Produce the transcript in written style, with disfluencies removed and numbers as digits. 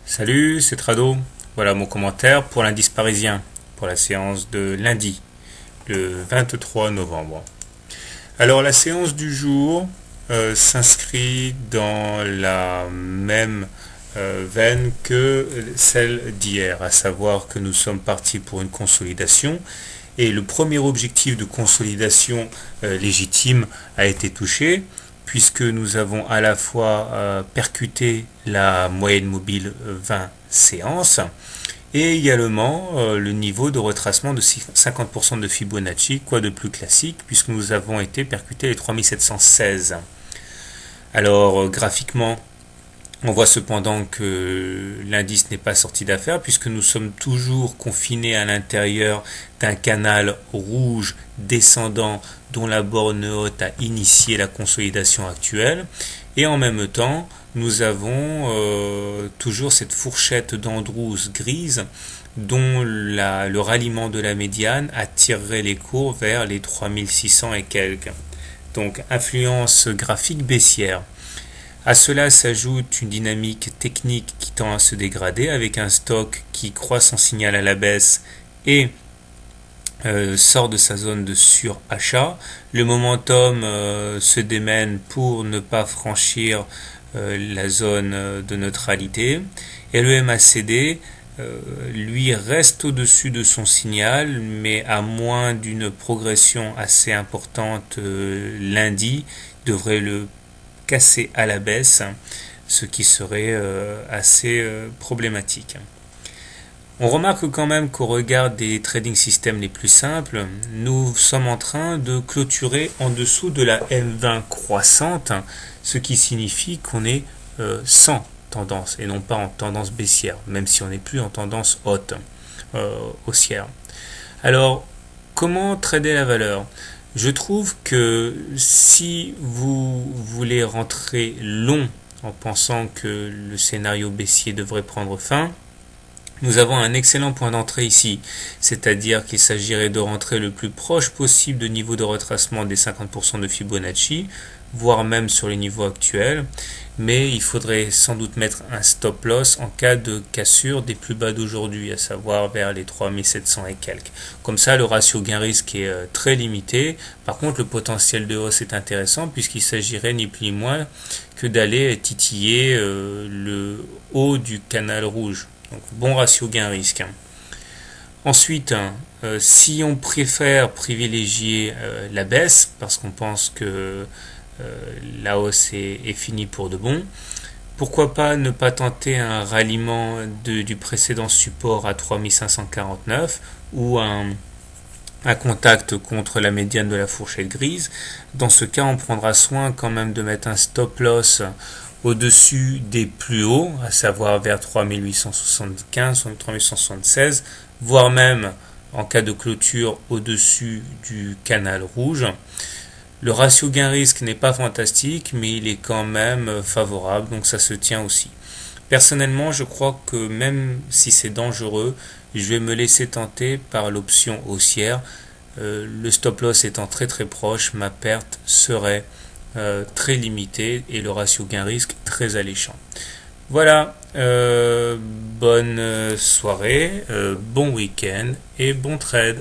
Salut, c'est Trado. Voilà mon commentaire pour l'indice parisien, pour la séance de lundi, le 23 novembre. Alors la séance du jour s'inscrit dans la même veine que celle d'hier, à savoir que nous sommes partis pour une consolidation et le premier objectif de consolidation légitime a été touché, puisque nous avons à la fois percuté la moyenne mobile 20 séances et également le niveau de retracement de 50% de Fibonacci, quoi de plus classique, puisque nous avons été percutés les 3716. Alors graphiquement, on voit cependant que l'indice n'est pas sorti d'affaire, puisque nous sommes toujours confinés à l'intérieur d'un canal rouge descendant dont la borne haute a initié la consolidation actuelle. Et en même temps, nous avons toujours cette fourchette d'Andrews grise dont le ralliement de la médiane attirerait les cours vers les 3600 et quelques. Donc influence graphique baissière. À cela s'ajoute une dynamique technique qui tend à se dégrader avec un stock qui croît son signal à la baisse et sort de sa zone de surachat. Le momentum se démène pour ne pas franchir la zone de neutralité. Et le MACD, lui, reste au-dessus de son signal, mais à moins d'une progression assez importante lundi, devrait le casser à la baisse, ce qui serait assez problématique. On remarque quand même qu'au regard des trading systems les plus simples, nous sommes en train de clôturer en dessous de la M20 croissante, ce qui signifie qu'on est sans tendance et non pas en tendance baissière, même si on n'est plus en tendance haute, haussière. Alors, comment trader la valeur ? Je trouve que si vous voulez rentrer long en pensant que le scénario baissier devrait prendre fin, nous avons un excellent point d'entrée ici, c'est-à-dire qu'il s'agirait de rentrer le plus proche possible de niveau de retracement des 50% de Fibonacci, voire même sur les niveaux actuels, mais il faudrait sans doute mettre un stop loss en cas de cassure des plus bas d'aujourd'hui, à savoir vers les 3700 et quelques. Comme ça, le ratio gain-risque est très limité. Par contre, le potentiel de hausse est intéressant puisqu'il s'agirait ni plus ni moins que d'aller titiller le haut du canal rouge. Donc, bon ratio gain-risque. Ensuite, si on préfère privilégier la baisse, parce qu'on pense que la hausse est finie pour de bon, pourquoi pas ne pas tenter un ralliement du précédent support à 3549 ou un contact contre la médiane de la fourchette grise. Dans ce cas, on prendra soin quand même de mettre un stop loss au-dessus des plus hauts, à savoir vers 3875 ou 3876, voire même en cas de clôture au-dessus du canal rouge. Le ratio gain-risque n'est pas fantastique, mais il est quand même favorable, donc ça se tient aussi. Personnellement, je crois que même si c'est dangereux, je vais me laisser tenter par l'option haussière. Le stop loss étant très très proche, ma perte serait très limitée et le ratio gain-risque très alléchant. Voilà, bonne soirée, bon week-end et bon trade.